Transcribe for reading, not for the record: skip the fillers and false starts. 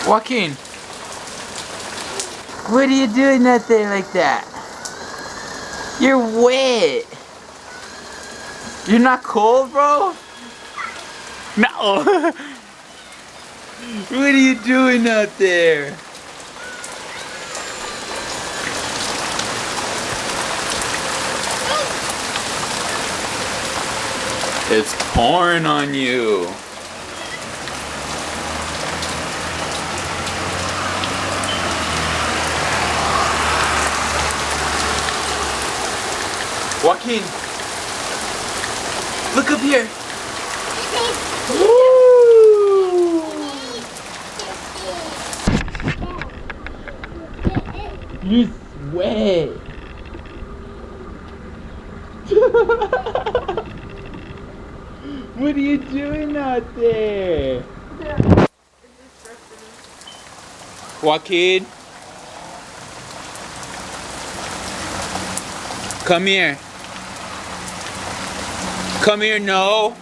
Joaquin, what are you doing out there like that? You're wet. You're not cold, bro? No. What are you doing out there? It's pouring on you. Joaquin, look up here. You sweat. What are you doing out there? Joaquin, come here. Come here, no.